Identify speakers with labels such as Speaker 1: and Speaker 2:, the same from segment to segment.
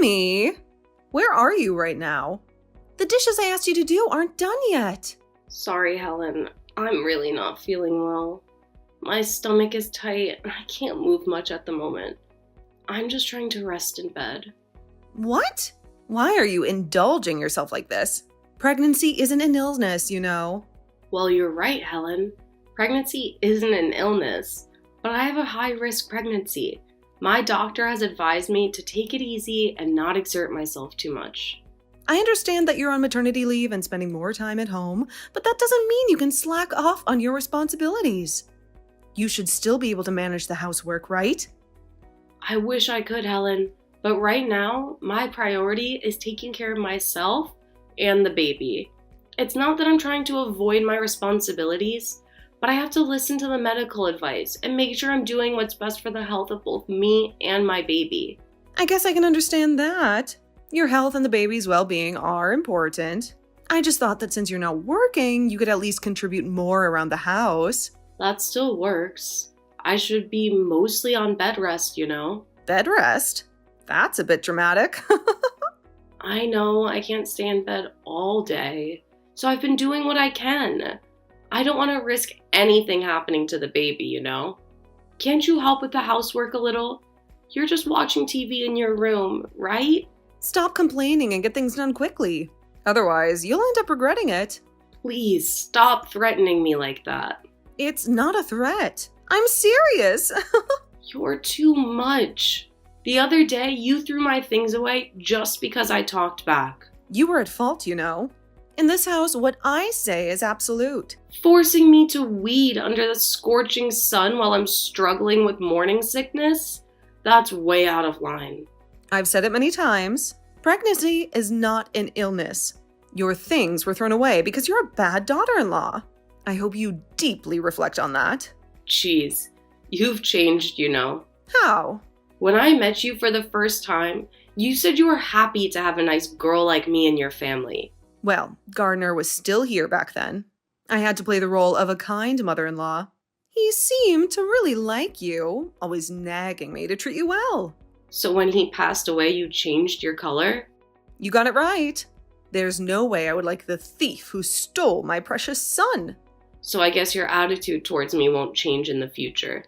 Speaker 1: Honey, where are you right now? The dishes I asked you to do aren't done yet.
Speaker 2: Sorry, Helen. I'm really not feeling well. My stomach is tight and I can't move much at the moment. I'm just trying to rest in bed.
Speaker 1: What? Why are you indulging yourself like this? Pregnancy isn't an illness, you know.
Speaker 2: Well, you're right, Helen. Pregnancy isn't an illness, but I have a high-risk pregnancy. My doctor has advised me to take it easy and not exert myself too much.
Speaker 1: I understand that you're on maternity leave and spending more time at home, but that doesn't mean you can slack off on your responsibilities. You should still be able to manage the housework, right?
Speaker 2: I wish I could, Helen, but right now, my priority is taking care of myself and the baby. It's not that I'm trying to avoid my responsibilities, but I have to listen to the medical advice and make sure I'm doing what's best for the health of both me and my baby.
Speaker 1: I guess I can understand that. Your health and the baby's well-being are important. I just thought that since you're not working, you could at least contribute more around the house.
Speaker 2: That still works. I should be mostly on bed rest, you know?
Speaker 1: Bed rest? That's a bit dramatic.
Speaker 2: I know I can't stay in bed all day, so I've been doing what I can. I don't want to risk anything happening to the baby, you know? Can't you help with the housework a little? You're just watching TV in your room, right?
Speaker 1: Stop complaining and get things done quickly. Otherwise, you'll end up regretting it.
Speaker 2: Please stop threatening me like that.
Speaker 1: It's not a threat. I'm serious.
Speaker 2: You're too much. The other day, you threw my things away just because I talked back.
Speaker 1: You were at fault, you know. In this house, what I say is absolute.
Speaker 2: Forcing me to weed under the scorching sun while I'm struggling with morning sickness? That's way out of line.
Speaker 1: I've said it many times. Pregnancy is not an illness. Your things were thrown away because you're a bad daughter-in-law. I hope you deeply reflect on that.
Speaker 2: Jeez, you've changed, you know.
Speaker 1: How?
Speaker 2: When I met you for the first time, you said you were happy to have a nice girl like me in your family.
Speaker 1: Well, Gardner was still here back then. I had to play the role of a kind mother-in-law. He seemed to really like you, always nagging me to treat you well.
Speaker 2: So when he passed away, you changed your color?
Speaker 1: You got it right. There's no way I would like the thief who stole my precious son.
Speaker 2: So I guess your attitude towards me won't change in the future.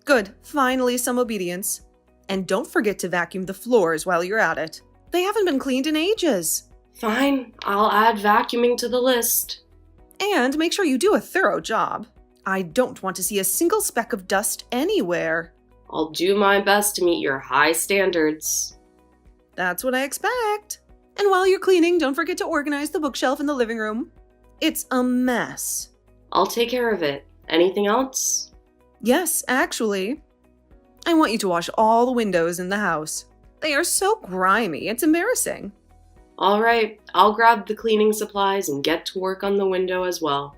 Speaker 1: Good, finally some obedience. And don't forget to vacuum the floors while you're at it. They haven't been cleaned in ages.
Speaker 2: Fine, I'll add vacuuming to the list.
Speaker 1: And make sure you do a thorough job. I don't want to see a single speck of dust anywhere.
Speaker 2: I'll do my best to meet your high standards.
Speaker 1: That's what I expect. And while you're cleaning, don't forget to organize the bookshelf in the living room. It's a mess.
Speaker 2: I'll take care of it. Anything else?
Speaker 1: Yes, actually. I want you to wash all the windows in the house. They are so grimy, it's embarrassing.
Speaker 2: All right, I'll grab the cleaning supplies and get to work on the window as well.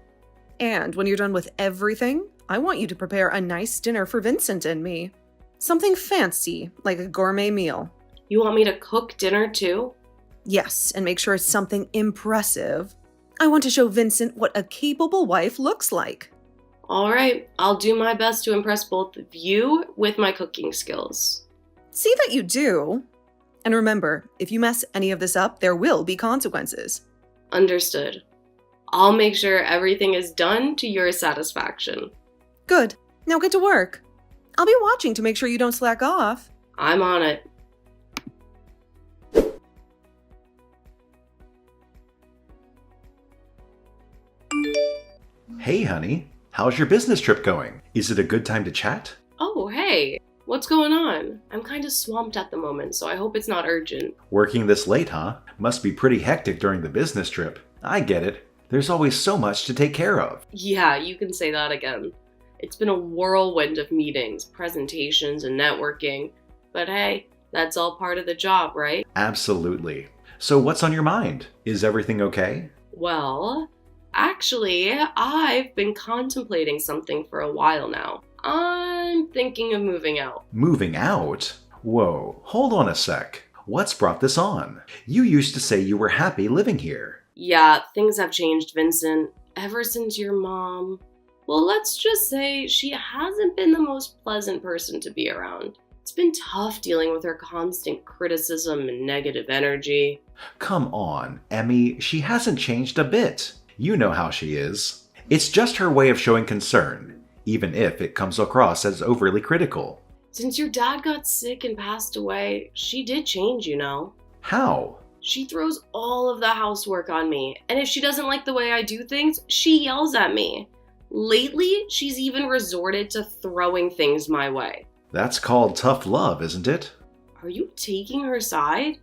Speaker 1: And when you're done with everything, I want you to prepare a nice dinner for Vincent and me. Something fancy, like a gourmet meal.
Speaker 2: You want me to cook dinner too?
Speaker 1: Yes, and make sure it's something impressive. I want to show Vincent what a capable wife looks like.
Speaker 2: All right, I'll do my best to impress both of you with my cooking skills.
Speaker 1: See that you do. And remember, if you mess any of this up, there will be consequences.
Speaker 2: Understood. I'll make sure everything is done to your satisfaction.
Speaker 1: Good. Now get to work. I'll be watching to make sure you don't slack off.
Speaker 2: I'm on it.
Speaker 3: Hey, honey. How's your business trip going? Is it a good time to chat?
Speaker 2: Oh, hey. What's going on? I'm kind of swamped at the moment, so I hope it's not urgent.
Speaker 3: Working this late, huh? Must be pretty hectic during the business trip. I get it. There's always so much to take care of.
Speaker 2: Yeah, you can say that again. It's been a whirlwind of meetings, presentations, and networking. But hey, that's all part of the job, right?
Speaker 3: Absolutely. So what's on your mind? Is everything okay?
Speaker 2: Well, actually, I've been contemplating something for a while now. I'm thinking of moving out.
Speaker 3: Moving out? Whoa, hold on a sec. What's brought this on? You used to say you were happy living here.
Speaker 2: Yeah, things have changed, Vincent. Ever since your mom... Well, let's just say she hasn't been the most pleasant person to be around. It's been tough dealing with her constant criticism and negative energy.
Speaker 3: Come on, Emmy, she hasn't changed a bit. You know how she is. It's just her way of showing concern, even if it comes across as overly critical.
Speaker 2: Since your dad got sick and passed away, she did change, you know.
Speaker 3: How?
Speaker 2: She throws all of the housework on me, and if she doesn't like the way I do things, she yells at me. Lately, she's even resorted to throwing things my way.
Speaker 3: That's called tough love, isn't it?
Speaker 2: Are you taking her side?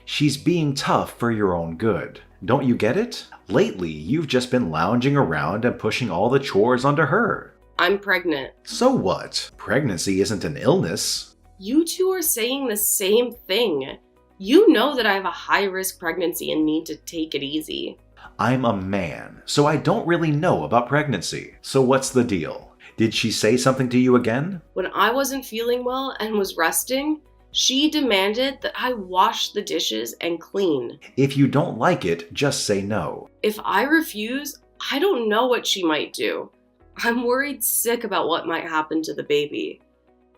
Speaker 3: She's being tough for your own good. Don't you get it? Lately, you've just been lounging around and pushing all the chores onto her.
Speaker 2: I'm pregnant.
Speaker 3: So what? Pregnancy isn't an illness.
Speaker 2: You two are saying the same thing. You know that I have a high-risk pregnancy and need to take it easy.
Speaker 3: I'm a man, so I don't really know about pregnancy. So what's the deal? Did she say something to you again?
Speaker 2: When I wasn't feeling well and was resting, she demanded that I wash the dishes and clean.
Speaker 3: If you don't like it, just say no.
Speaker 2: If I refuse, I don't know what she might do. I'm worried sick about what might happen to the baby.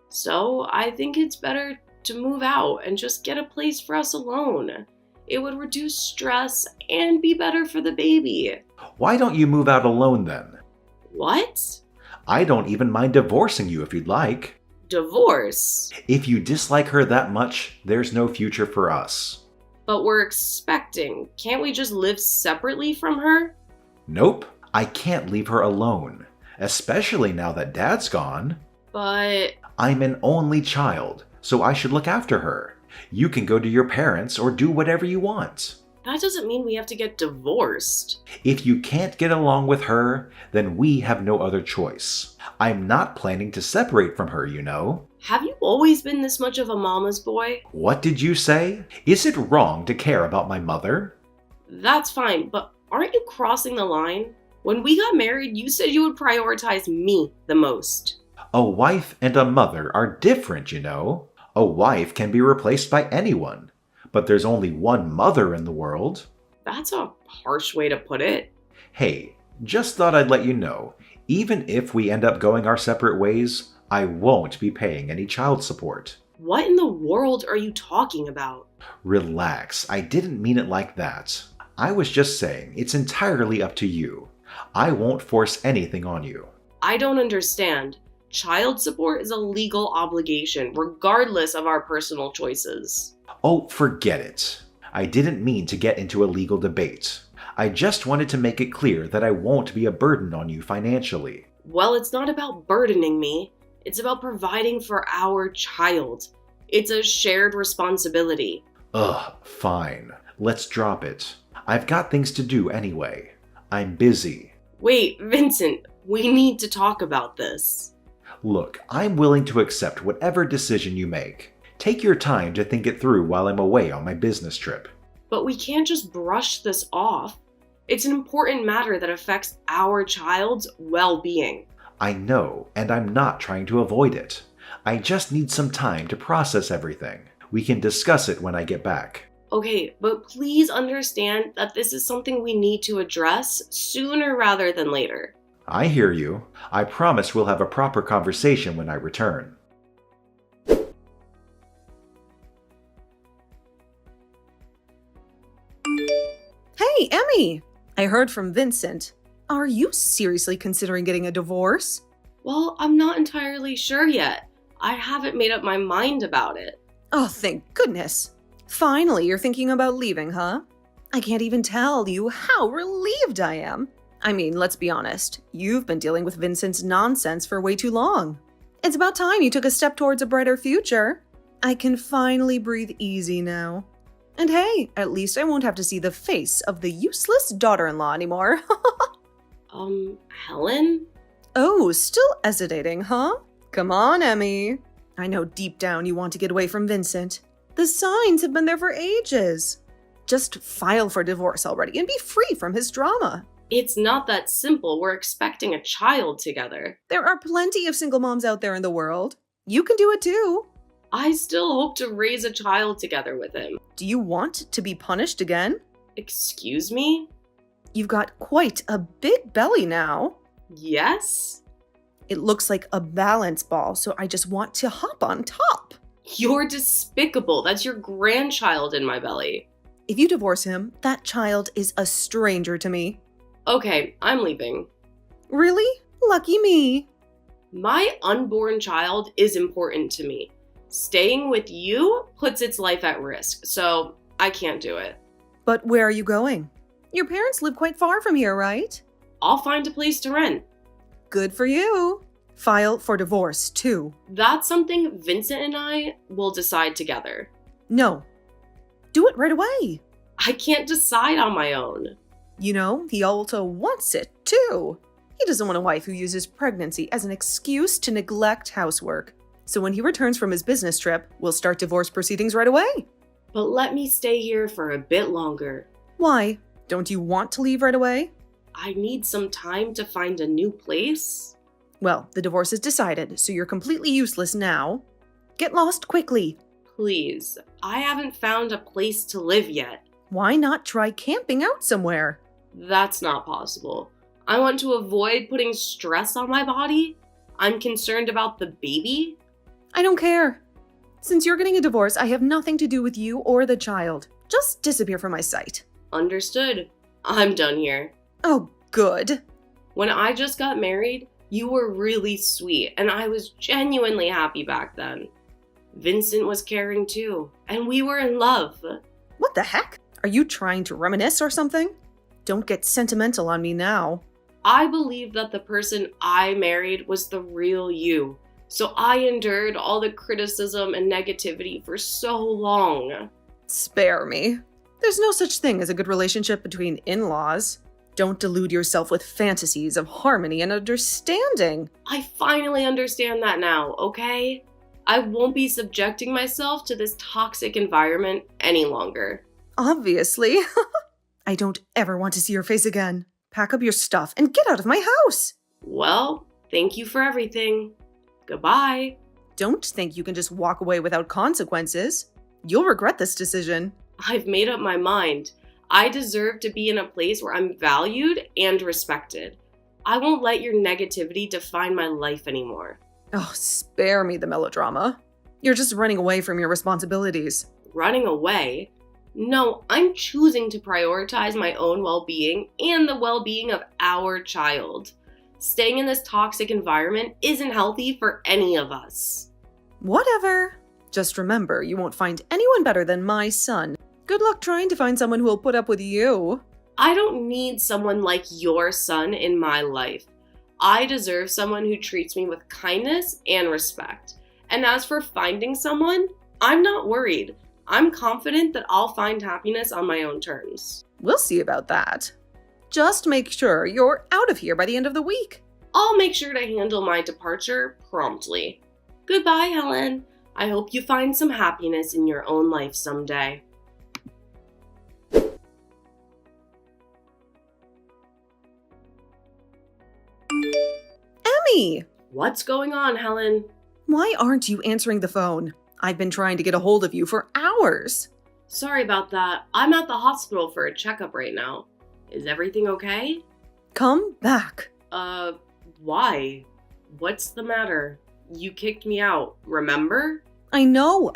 Speaker 2: So I think it's better to move out and just get a place for us alone. It would reduce stress and be better for the baby.
Speaker 3: Why don't you move out alone then?
Speaker 2: What?
Speaker 3: I don't even mind divorcing you if you'd like.
Speaker 2: Divorce?
Speaker 3: If you dislike her that much, there's no future for us.
Speaker 2: But we're expecting. Can't we just live separately from her?
Speaker 3: Nope, I can't leave her alone. Especially now that Dad's gone.
Speaker 2: But
Speaker 3: I'm an only child, so I should look after her. You can go to your parents or do whatever you want.
Speaker 2: that doesn't mean we have to get divorced.
Speaker 3: If you can't get along with her, then we have no other choice. I'm not planning to separate from her, you know.
Speaker 2: Have you always been this much of a mama's boy?
Speaker 3: What did you say? Is it wrong to care about my mother?
Speaker 2: That's fine, but aren't you crossing the line? When we got married, you said you would prioritize me the most.
Speaker 3: A wife and a mother are different, you know. A wife can be replaced by anyone, but there's only one mother in the world.
Speaker 2: That's a harsh way to put it.
Speaker 3: Hey, just thought I'd let you know, even if we end up going our separate ways, I won't be paying any child support.
Speaker 2: What in the world are you talking about?
Speaker 3: Relax, I didn't mean it like that. I was just saying it's entirely up to you. I won't force anything on you.
Speaker 2: I don't understand. Child support is a legal obligation, regardless of our personal choices.
Speaker 3: Oh, forget it. I didn't mean to get into a legal debate. I just wanted to make it clear that I won't be a burden on you financially.
Speaker 2: Well, it's not about burdening me. It's about providing for our child. It's a shared responsibility.
Speaker 3: Ugh, fine. Let's drop it. I've got things to do anyway. I'm busy.
Speaker 2: Wait, Vincent, we need to talk about this.
Speaker 3: Look, I'm willing to accept whatever decision you make. Take your time to think it through while I'm away on my business trip.
Speaker 2: But we can't just brush this off. It's an important matter that affects our child's well-being.
Speaker 3: I know, and I'm not trying to avoid it. I just need some time to process everything. We can discuss it when I get back.
Speaker 2: Okay, but please understand that this is something we need to address sooner rather than later.
Speaker 3: I hear you. I promise we'll have a proper conversation when I return.
Speaker 1: Hey, Emmy! I heard from Vincent. Are you seriously considering getting a divorce?
Speaker 2: Well, I'm not entirely sure yet. I haven't made up my mind about it.
Speaker 1: Oh, thank goodness. Finally, you're thinking about leaving, huh? I can't even tell you how relieved I am. I mean, let's be honest. You've been dealing with Vincent's nonsense for way too long. It's about time you took a step towards a brighter future. I can finally breathe easy now. And hey, at least I won't have to see the face of the useless daughter-in-law anymore.
Speaker 2: Helen?
Speaker 1: Oh, still hesitating, huh? Come on, Emmy. I know deep down you want to get away from Vincent. The signs have been there for ages. Just file for divorce already and be free from his drama.
Speaker 2: It's not that simple. We're expecting a child together.
Speaker 1: There are plenty of single moms out there in the world. You can do it too.
Speaker 2: I still hope to raise a child together with him.
Speaker 1: Do you want to be punished again?
Speaker 2: Excuse me?
Speaker 1: You've got quite a big belly now.
Speaker 2: Yes?
Speaker 1: It looks like a balance ball, so I just want to hop on top.
Speaker 2: You're despicable. That's your grandchild in my belly.
Speaker 1: If you divorce him, that child is a stranger to me.
Speaker 2: Okay, I'm leaving.
Speaker 1: Really? Lucky me.
Speaker 2: My unborn child is important to me. Staying with you puts its life at risk, so I can't do it.
Speaker 1: But where are you going? Your parents live quite far from here, right?
Speaker 2: I'll find a place to rent.
Speaker 1: Good for you. File for divorce, too.
Speaker 2: That's something Vincent and I will decide together.
Speaker 1: No. Do it right away.
Speaker 2: I can't decide on my own.
Speaker 1: You know, he also wants it, too. He doesn't want a wife who uses pregnancy as an excuse to neglect housework. So when he returns from his business trip, we'll start divorce proceedings right away.
Speaker 2: But let me stay here for a bit longer.
Speaker 1: Why? Don't you want to leave right away?
Speaker 2: I need some time to find a new place.
Speaker 1: Well, the divorce is decided, so you're completely useless now. Get lost quickly.
Speaker 2: Please, I haven't found a place to live yet.
Speaker 1: Why not try camping out somewhere?
Speaker 2: That's not possible. I want to avoid putting stress on my body. I'm concerned about the baby.
Speaker 1: I don't care. Since you're getting a divorce, I have nothing to do with you or the child. Just disappear from my sight.
Speaker 2: Understood. I'm done here.
Speaker 1: Oh, good.
Speaker 2: When I just got married, you were really sweet, and I was genuinely happy back then. Vincent was caring too, and we were in love.
Speaker 1: What the heck? Are you trying to reminisce or something? Don't get sentimental on me now.
Speaker 2: I believed that the person I married was the real you, so I endured all the criticism and negativity for so long.
Speaker 1: Spare me. There's no such thing as a good relationship between in-laws. Don't delude yourself with fantasies of harmony and understanding.
Speaker 2: I finally understand that now, okay? I won't be subjecting myself to this toxic environment any longer.
Speaker 1: Obviously. I don't ever want to see your face again. Pack up your stuff and get out of my house.
Speaker 2: Well, thank you for everything. Goodbye.
Speaker 1: Don't think you can just walk away without consequences. You'll regret this decision.
Speaker 2: I've made up my mind. I deserve to be in a place where I'm valued and respected. I won't let your negativity define my life anymore.
Speaker 1: Oh, spare me the melodrama. You're just running away from your responsibilities.
Speaker 2: Running away? No, I'm choosing to prioritize my own well-being and the well-being of our child. Staying in this toxic environment isn't healthy for any of us.
Speaker 1: Whatever. Just remember, you won't find anyone better than my son. Good luck trying to find someone who will put up with you.
Speaker 2: I don't need someone like your son in my life. I deserve someone who treats me with kindness and respect. And as for finding someone, I'm not worried. I'm confident that I'll find happiness on my own terms.
Speaker 1: We'll see about that. Just make sure you're out of here by the end of the week.
Speaker 2: I'll make sure to handle my departure promptly. Goodbye, Helen. I hope you find some happiness in your own life someday.
Speaker 1: Emmy!
Speaker 2: What's going on, Helen?
Speaker 1: Why aren't you answering the phone? I've been trying to get a hold of you for hours.
Speaker 2: Sorry about that. I'm at the hospital for a checkup right now. Is everything okay?
Speaker 1: Come back.
Speaker 2: Why? What's the matter? You kicked me out, remember?
Speaker 1: I know.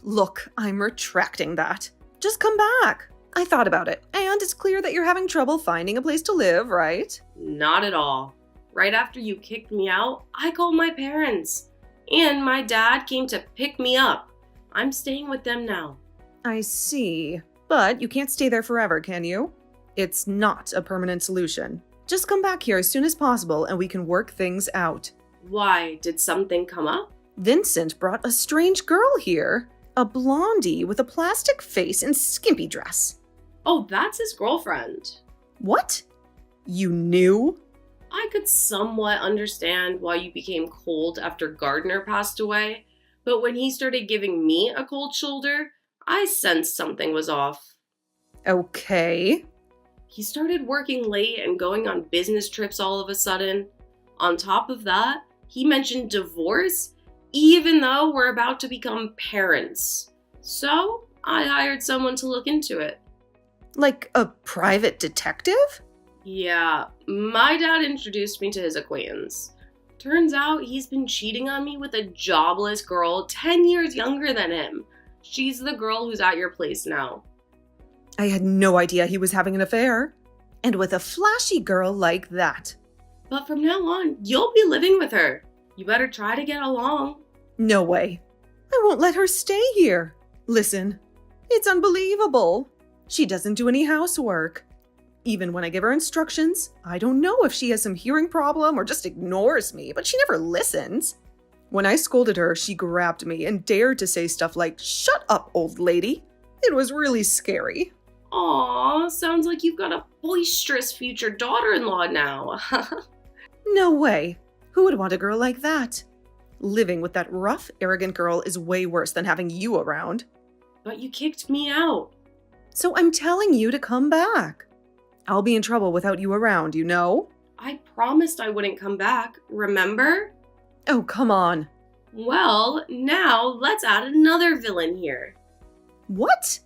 Speaker 1: Look, I'm retracting that. Just come back. I thought about it, and it's clear that you're having trouble finding a place to live, right?
Speaker 2: Not at all. Right after you kicked me out, I called my parents. And my dad came to pick me up. I'm staying with them now.
Speaker 1: I see. But you can't stay there forever, can you? It's not a permanent solution. Just come back here as soon as possible and we can work things out.
Speaker 2: Why? Did something come up?
Speaker 1: Vincent brought a strange girl here. A blondie with a plastic face and skimpy dress.
Speaker 2: Oh, that's his girlfriend.
Speaker 1: What? You knew?
Speaker 2: I could somewhat understand why you became cold after Gardner passed away, but when he started giving me a cold shoulder, I sensed something was off.
Speaker 1: Okay.
Speaker 2: He started working late and going on business trips all of a sudden. On top of that, he mentioned divorce, even though we're about to become parents. So, I hired someone to look into it.
Speaker 1: Like a private detective?
Speaker 2: Yeah, my dad introduced me to his acquaintance. Turns out he's been cheating on me with a jobless girl 10 years younger than him. She's the girl who's at your place now.
Speaker 1: I had no idea he was having an affair. And with a flashy girl like that.
Speaker 2: But from now on, you'll be living with her. You better try to get along.
Speaker 1: No way. I won't let her stay here. Listen, it's unbelievable. She doesn't do any housework. Even when I give her instructions, I don't know if she has some hearing problem or just ignores me, but she never listens. When I scolded her, she grabbed me and dared to say stuff like, "Shut up, old lady." It was really scary.
Speaker 2: Aw, sounds like you've got a boisterous future daughter-in-law now.
Speaker 1: No way. Who would want a girl like that? Living with that rough, arrogant girl is way worse than having you around.
Speaker 2: But you kicked me out.
Speaker 1: So I'm telling you to come back. I'll be in trouble without you around, you know?
Speaker 2: I promised I wouldn't come back, remember?
Speaker 1: Oh, come on.
Speaker 2: Well, now let's add another villain here.
Speaker 1: What?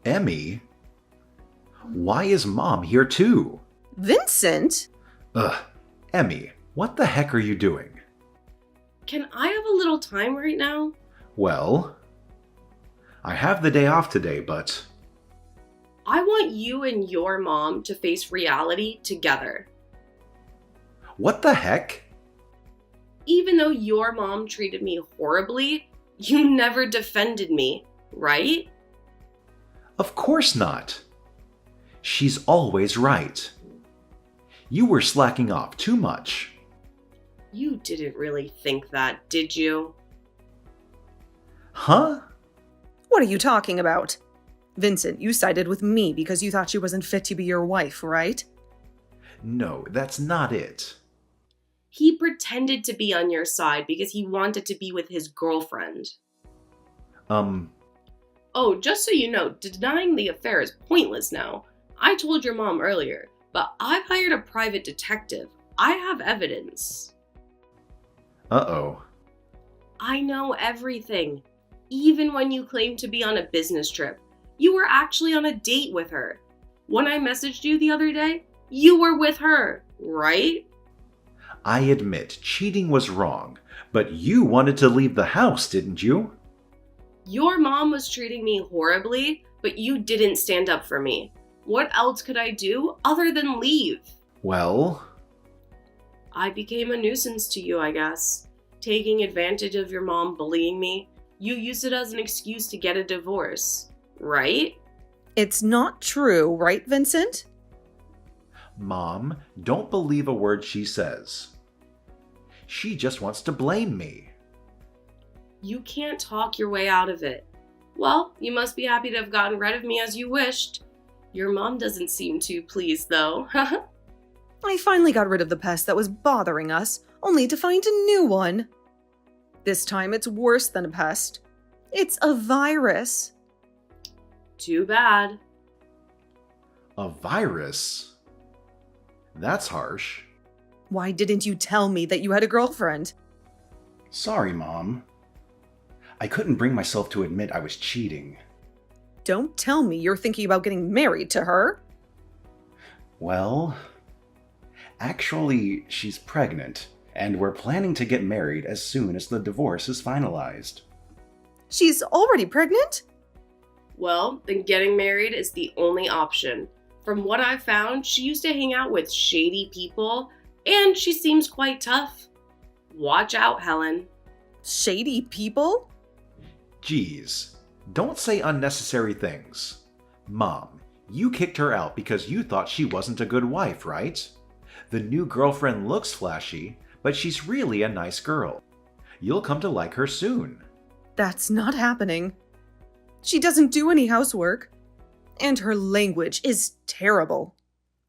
Speaker 3: Emmy? Why is Mom here too?
Speaker 1: Vincent?
Speaker 3: Ugh, Emmy, what the heck are you doing?
Speaker 2: Can I have a little time right now?
Speaker 3: Well, I have the day off today, but...
Speaker 2: I want you and your mom to face reality together.
Speaker 3: What the heck?
Speaker 2: Even though your mom treated me horribly, you never defended me, right?
Speaker 3: Of course not. She's always right. You were slacking off too much.
Speaker 2: You didn't really think that, did you?
Speaker 3: Huh?
Speaker 1: What are you talking about? Vincent, you sided with me because you thought she wasn't fit to be your wife, right?
Speaker 3: No, that's not it.
Speaker 2: He pretended to be on your side because he wanted to be with his girlfriend. Oh, just so you know, denying the affair is pointless now. I told your mom earlier, but I've hired a private detective. I have evidence.
Speaker 3: Uh-oh.
Speaker 2: I know everything. Even when you claimed to be on a business trip, you were actually on a date with her. When I messaged you the other day, you were with her, right?
Speaker 3: I admit cheating was wrong, but you wanted to leave the house, didn't you?
Speaker 2: Your mom was treating me horribly, but you didn't stand up for me. What else could I do other than leave?
Speaker 3: Well...
Speaker 2: I became a nuisance to you, I guess. Taking advantage of your mom bullying me, you used it as an excuse to get a divorce, right?
Speaker 1: It's not true, right, Vincent?
Speaker 3: Mom, don't believe a word she says. She just wants to blame me.
Speaker 2: You can't talk your way out of it. Well, you must be happy to have gotten rid of me as you wished. Your mom doesn't seem too pleased, though.
Speaker 1: I finally got rid of the pest that was bothering us, only to find a new one. This time it's worse than a pest. It's a virus.
Speaker 2: Too bad.
Speaker 3: A virus? That's harsh.
Speaker 1: Why didn't you tell me that you had a girlfriend?
Speaker 4: Sorry, Mom. I couldn't bring myself to admit I was cheating.
Speaker 1: Don't tell me you're thinking about getting married to her.
Speaker 4: Well, actually, she's pregnant, and we're planning to get married as soon as the divorce is finalized.
Speaker 1: She's already pregnant?
Speaker 2: Well, then getting married is the only option. From what I've found, she used to hang out with shady people, and she seems quite tough. Watch out, Helen.
Speaker 1: Shady people?
Speaker 3: Geez, don't say unnecessary things. Mom, you kicked her out because you thought she wasn't a good wife, right? The new girlfriend looks flashy, but she's really a nice girl. You'll come to like her soon.
Speaker 1: That's not happening. She doesn't do any housework. And her language is terrible.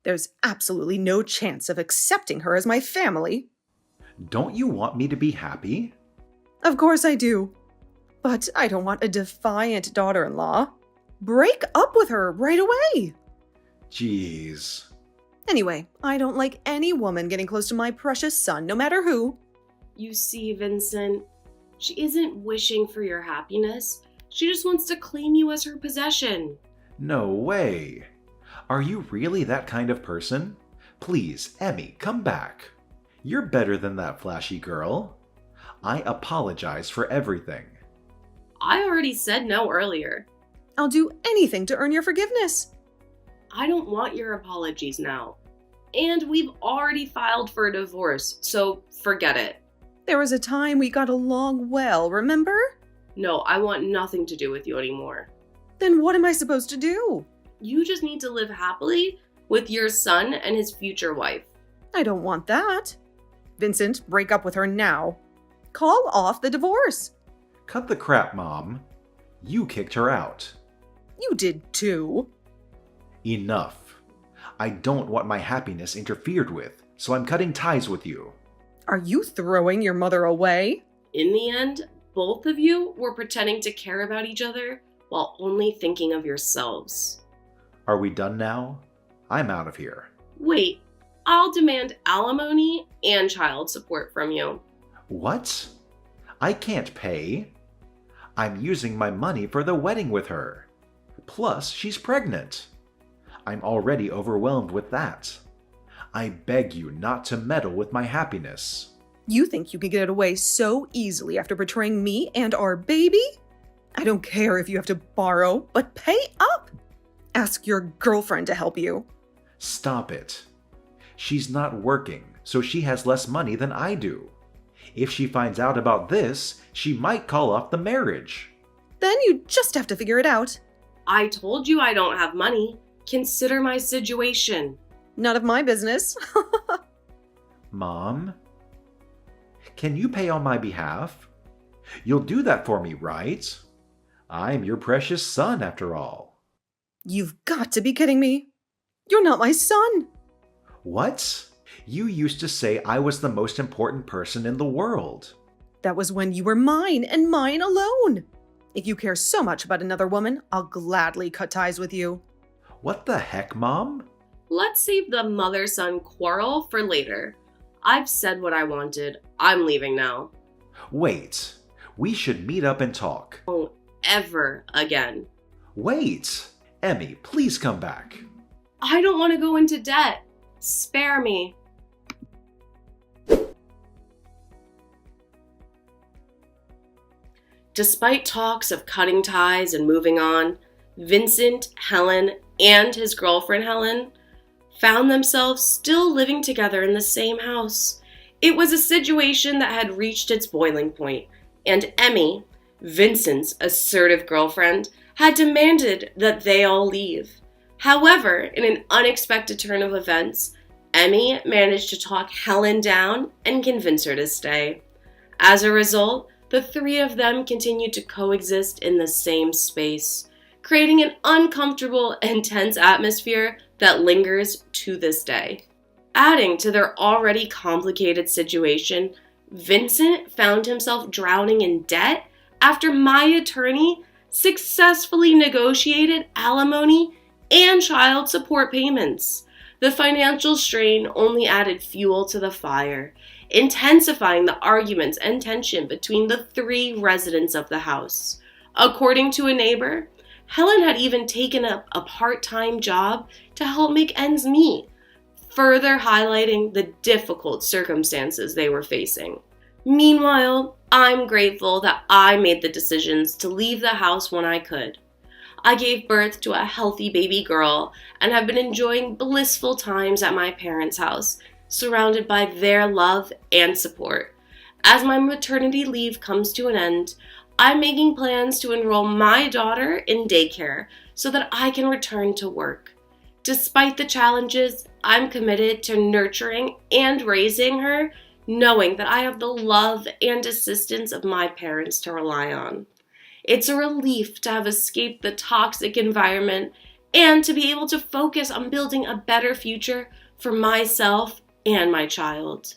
Speaker 1: There's absolutely no chance of accepting her as my family.
Speaker 3: Don't you want me to be happy?
Speaker 1: Of course I do. But I don't want a defiant daughter-in-law. Break up with her right away.
Speaker 3: Jeez.
Speaker 1: Anyway, I don't like any woman getting close to my precious son, no matter who.
Speaker 2: You see, Vincent, she isn't wishing for your happiness. She just wants to claim you as her possession.
Speaker 3: No way. Are you really that kind of person? Please, Emmy, come back. You're better than that, flashy girl. I apologize for everything.
Speaker 2: I already said no earlier.
Speaker 1: I'll do anything to earn your forgiveness.
Speaker 2: I don't want your apologies now. And we've already filed for a divorce, so forget it.
Speaker 1: There was a time we got along well, remember?
Speaker 2: No, I want nothing to do with you anymore.
Speaker 1: Then what am I supposed to do?
Speaker 2: You just need to live happily with your son and his future wife.
Speaker 1: I don't want that. Vincent, break up with her now. Call off the divorce.
Speaker 3: Cut the crap, Mom. You kicked her out.
Speaker 1: You did too.
Speaker 3: Enough. I don't want my happiness interfered with, so I'm cutting ties with you.
Speaker 1: Are you throwing your mother away?
Speaker 2: In the end, both of you were pretending to care about each other while only thinking of yourselves.
Speaker 3: Are we done now? I'm out of here.
Speaker 2: Wait, I'll demand alimony and child support from you.
Speaker 3: What? I can't pay. I'm using my money for the wedding with her. Plus, she's pregnant. I'm already overwhelmed with that. I beg you not to meddle with my happiness.
Speaker 1: You think you can get away so easily after betraying me and our baby? I don't care if you have to borrow, but pay up. Ask your girlfriend to help you.
Speaker 3: Stop it. She's not working, so she has less money than I do. If she finds out about this, she might call off the marriage.
Speaker 1: Then you just have to figure it out.
Speaker 2: I told you I don't have money. Consider my situation.
Speaker 1: None of my business.
Speaker 3: Mom? Can you pay on my behalf? You'll do that for me, right? I'm your precious son, after all.
Speaker 1: You've got to be kidding me. You're not my son.
Speaker 3: What? You used to say I was the most important person in the world.
Speaker 1: That was when you were mine and mine alone. If you care so much about another woman, I'll gladly cut ties with you.
Speaker 3: What the heck, Mom?
Speaker 2: Let's save the mother-son quarrel for later. I've said what I wanted. I'm leaving now.
Speaker 3: Wait. We should meet up and talk.
Speaker 2: Won't ever again.
Speaker 3: Wait. Emmy, please come back.
Speaker 2: I don't want to go into debt. Spare me. Despite talks of cutting ties and moving on, Vincent, Helen, and his girlfriend Helen found themselves still living together in the same house. It was a situation that had reached its boiling point, and Emmy, Vincent's assertive girlfriend, had demanded that they all leave. However, in an unexpected turn of events, Emmy managed to talk Helen down and convince her to stay. As a result, the three of them continued to coexist in the same space, creating an uncomfortable and tense atmosphere that lingers to this day. Adding to their already complicated situation, Vincent found himself drowning in debt after my attorney successfully negotiated alimony and child support payments. The financial strain only added fuel to the fire, intensifying the arguments and tension between the three residents of the house. According to a neighbor, Helen had even taken up a part-time job to help make ends meet, further highlighting the difficult circumstances they were facing. Meanwhile, I'm grateful that I made the decisions to leave the house when I could. I gave birth to a healthy baby girl and have been enjoying blissful times at my parents' house, surrounded by their love and support. As my maternity leave comes to an end, I'm making plans to enroll my daughter in daycare so that I can return to work. Despite the challenges, I'm committed to nurturing and raising her, knowing that I have the love and assistance of my parents to rely on. It's a relief to have escaped the toxic environment and to be able to focus on building a better future for myself and my child.